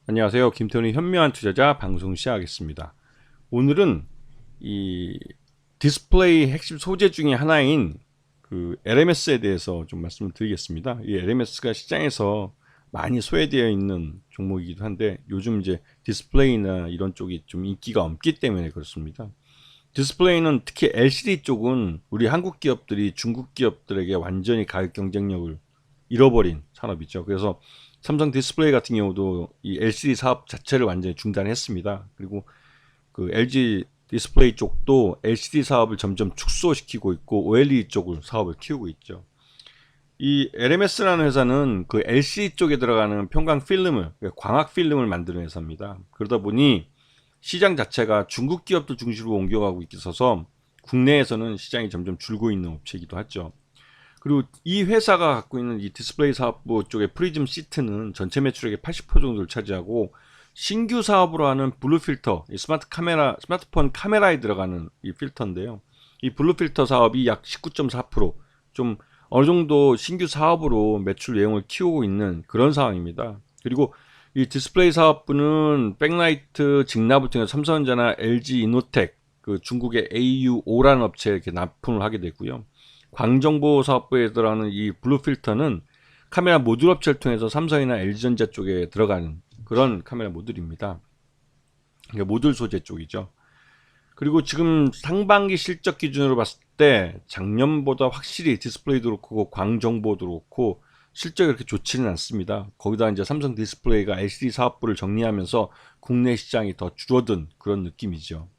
안녕하세요. 김태훈의 현명한 투자자 방송 시작하겠습니다. 오늘은 이 디스플레이 핵심 소재 중에 하나인 그 LMS에 대해서 좀 말씀을 드리겠습니다. 이 LMS가 시장에서 많이 소외되어 있는 종목이기도 한데 요즘 이제 디스플레이나 이런 쪽이 좀 인기가 없기 때문에 그렇습니다. 디스플레이는 특히 LCD 쪽은 우리 한국 기업들이 중국 기업들에게 완전히 가격 경쟁력을 잃어버린 산업이죠. 그래서 삼성 디스플레이 같은 경우도 이 LCD 사업 자체를 완전히 중단했습니다. 그리고 그 LG 디스플레이 쪽도 LCD 사업을 점점 축소시키고 있고 OLED 쪽을 사업을 키우고 있죠. 이 LMS라는 회사는 그 LCD 쪽에 들어가는 편광 필름을, 그러니까 광학 필름을 만드는 회사입니다. 그러다 보니 시장 자체가 중국 기업들 중심으로 옮겨가고 있어서 국내에서는 시장이 점점 줄고 있는 업체이기도 하죠. 그리고 이 회사가 갖고 있는 이 디스플레이 사업부 쪽의 프리즘 시트는 전체 매출액의 80% 정도를 차지하고 신규 사업으로 하는 블루 필터, 이 스마트폰 카메라에 들어가는 이 필터인데요. 이 블루 필터 사업이 약 19.4%, 좀 어느 정도 신규 사업으로 매출 내용을 키우고 있는 그런 상황입니다. 그리고 이 디스플레이 사업부는 백라이트 직납을 통해 삼성전자나 LG 이노텍, 그 중국의 AUO라는 업체에 이렇게 납품을 하게 되고요. 광정보 사업부에 들어가는 이 블루 필터는 카메라 모듈 업체를 통해서 삼성이나 LG전자 쪽에 들어가는 그런 카메라 모듈입니다. 그러니까 모듈 소재 쪽이죠. 그리고 지금 상반기 실적 기준으로 봤을 때 작년보다 확실히 디스플레이도 그렇고 광정보도 그렇고 실적이 그렇게 좋지는 않습니다. 거기다 이제 삼성 디스플레이가 LCD 사업부를 정리하면서 국내 시장이 더 줄어든 그런 느낌이죠.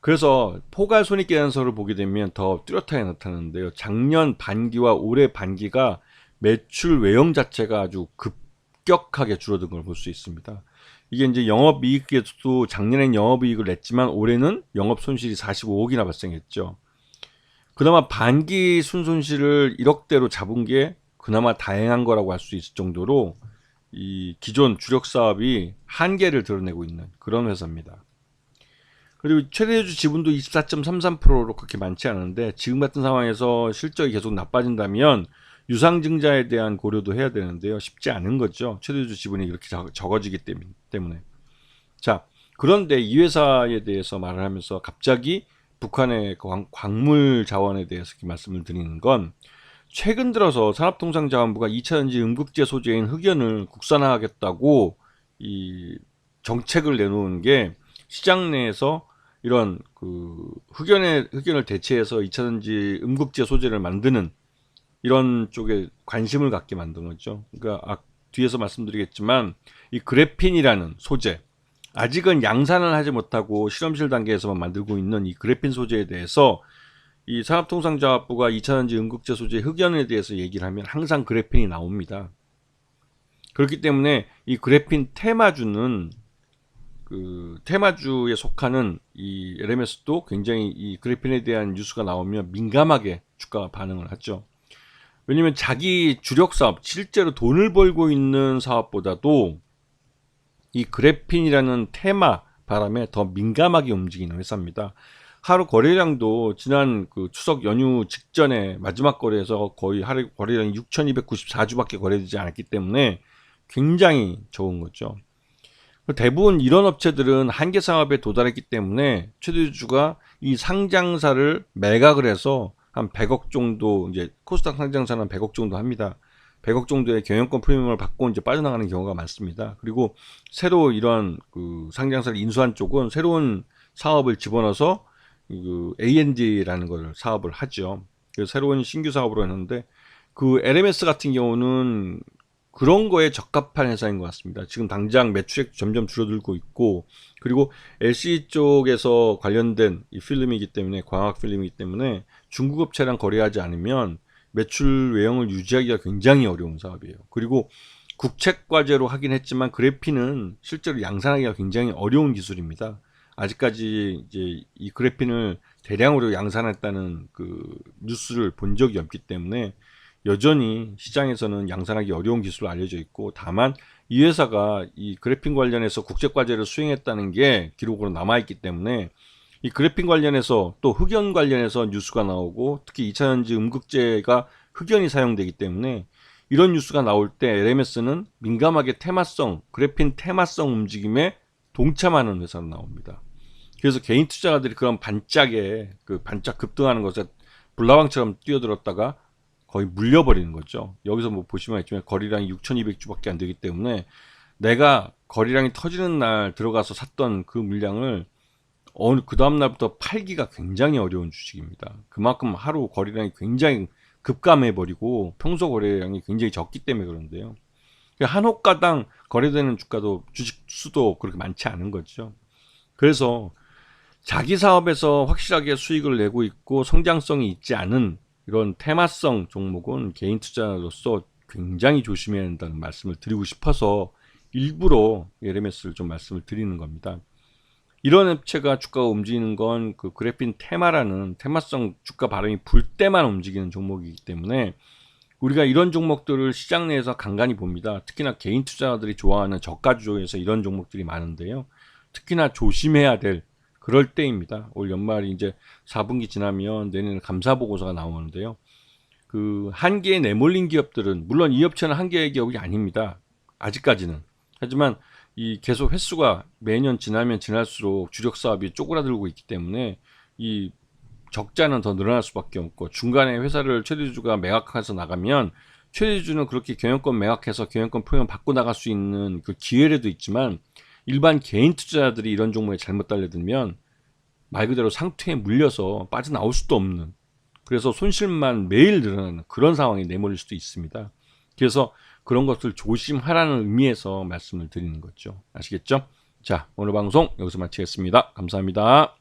그래서 포괄 손익계산서를 보게 되면 더 뚜렷하게 나타나는데요. 작년 반기와 올해 반기가 매출 외형 자체가 아주 급격하게 줄어든 걸 볼 수 있습니다. 이게 이제 영업이익에서도 작년엔 영업이익을 냈지만 올해는 영업손실이 45억이나 발생했죠. 그나마 반기 순손실을 1억대로 잡은 게 그나마 다행한 거라고 할 수 있을 정도로 이 기존 주력 사업이 한계를 드러내고 있는 그런 회사입니다. 그리고 최대주 지분도 24.33%로 그렇게 많지 않은데 지금 같은 상황에서 실적이 계속 나빠진다면 유상증자에 대한 고려도 해야 되는데요. 쉽지 않은 거죠. 최대주 지분이 이렇게 적어지기 때문에. 자, 그런데 이 회사에 대해서 말을 하면서 갑자기 북한의 광물 자원에 대해서 이렇게 말씀을 드리는 건 최근 들어서 산업통상자원부가 2차전지 음극재 소재인 흑연을 국산화하겠다고 이 정책을 내놓은 게 시장 내에서 이런 그 흑연을 대체해서 2차전지 음극재 소재를 만드는 이런 쪽에 관심을 갖게 만든 거죠. 그러니까 뒤에서 말씀드리겠지만 이 그래핀이라는 소재, 아직은 양산을 하지 못하고 실험실 단계에서만 만들고 있는 이 그래핀 소재에 대해서 이 산업통상자원부가 2차전지 음극재 소재 흑연에 대해서 얘기를 하면 항상 그래핀이 나옵니다. 그렇기 때문에 이 그래핀 테마주는 그 테마주에 속하는 이 LMS도 굉장히 이 그래핀에 대한 뉴스가 나오면 민감하게 주가가 반응을 하죠. 왜냐면 자기 주력 사업, 실제로 돈을 벌고 있는 사업보다도 이 그래핀이라는 테마 바람에 더 민감하게 움직이는 회사입니다. 하루 거래량도 지난 그 추석 연휴 직전에 마지막 거래에서 거의 하루 거래량이 6,294주밖에 거래되지 않았기 때문에 굉장히 적은 거죠. 대부분 이런 업체들은 한계 상업에 도달했기 때문에 최대주주가 이 상장사를 매각을 해서 한 100억 정도, 이제 코스닥 상장사는 한 100억 정도 합니다. 100억 정도의 경영권 프리미엄을 받고 이제 빠져나가는 경우가 많습니다. 그리고 새로 이런 그 상장사를 인수한 쪽은 새로운 사업을 집어넣어서 그 A&D라는 걸 사업을 하죠. 그래서 새로운 신규 사업으로 했는데 그 LMS 같은 경우는 그런 거에 적합한 회사인 것 같습니다. 지금 당장 매출액 점점 줄어들고 있고, 그리고 LCD 쪽에서 관련된 이 필름이기 때문에, 광학 필름이기 때문에 중국 업체랑 거래하지 않으면 매출 외형을 유지하기가 굉장히 어려운 사업이에요. 그리고 국책과제로 하긴 했지만 그래핀은 실제로 양산하기가 굉장히 어려운 기술입니다. 아직까지 이제 이 그래핀을 대량으로 양산했다는 그 뉴스를 본 적이 없기 때문에 여전히 시장에서는 양산하기 어려운 기술로 알려져 있고, 다만 이 회사가 이 그래핀 관련해서 국제과제를 수행했다는 게 기록으로 남아있기 때문에 이 그래핀 관련해서 또 흑연 관련해서 뉴스가 나오고, 특히 2차전지 음극재가 흑연이 사용되기 때문에 이런 뉴스가 나올 때 LMS는 민감하게 테마성, 그래핀 테마성 움직임에 동참하는 회사로 나옵니다. 그래서 개인 투자자들이 그런 반짝에 그 반짝 급등하는 것에 불나방처럼 뛰어들었다가 거의 물려버리는 거죠. 여기서 뭐 보시면 알겠지만 거래량이 6,200주밖에 안 되기 때문에 내가 거래량이 터지는 날 들어가서 샀던 그 물량을 그 다음 날부터 팔기가 굉장히 어려운 주식입니다. 그만큼 하루 거래량이 굉장히 급감해버리고 평소 거래량이 굉장히 적기 때문에 그런데요. 한 호가당 거래되는 주식 수도 그렇게 많지 않은 거죠. 그래서 자기 사업에서 확실하게 수익을 내고 있고 성장성이 있지 않은 이런 테마성 종목은 개인 투자로서 굉장히 조심해야 한다는 말씀을 드리고 싶어서 일부러 LMS를 좀 말씀을 드리는 겁니다. 이런 업체가 주가가 움직이는 건 그 그래핀 테마라는 테마성 주가 바람이 불 때만 움직이는 종목이기 때문에 우리가 이런 종목들을 시장 내에서 간간히 봅니다. 특히나 개인 투자자들이 좋아하는 저가 주조에서 이런 종목들이 많은데요. 특히나 조심해야 될 그럴 때입니다. 올 연말이 이제 4분기 지나면 내년에 감사 보고서가 나오는데요. 그 한계에 내몰린 기업들은 물론 이 업체는 한계의 기업이 아닙니다. 아직까지는. 하지만 이 계속 횟수가 매년 지나면 지날수록 주력 사업이 쪼그라들고 있기 때문에 이 적자는 더 늘어날 수밖에 없고 중간에 회사를 최대주주가 매각해서 나가면 최대주주는 그렇게 경영권 매각해서 경영권 표현 받고 나갈 수 있는 그 기회라도 있지만 일반 개인 투자자들이 이런 종목에 잘못 달려들면 말 그대로 상투에 물려서 빠져나올 수도 없는 그래서 손실만 매일 늘어나는 그런 상황이 내몰릴 수도 있습니다. 그래서 그런 것을 조심하라는 의미에서 말씀을 드리는 거죠. 아시겠죠? 자, 오늘 방송 여기서 마치겠습니다. 감사합니다.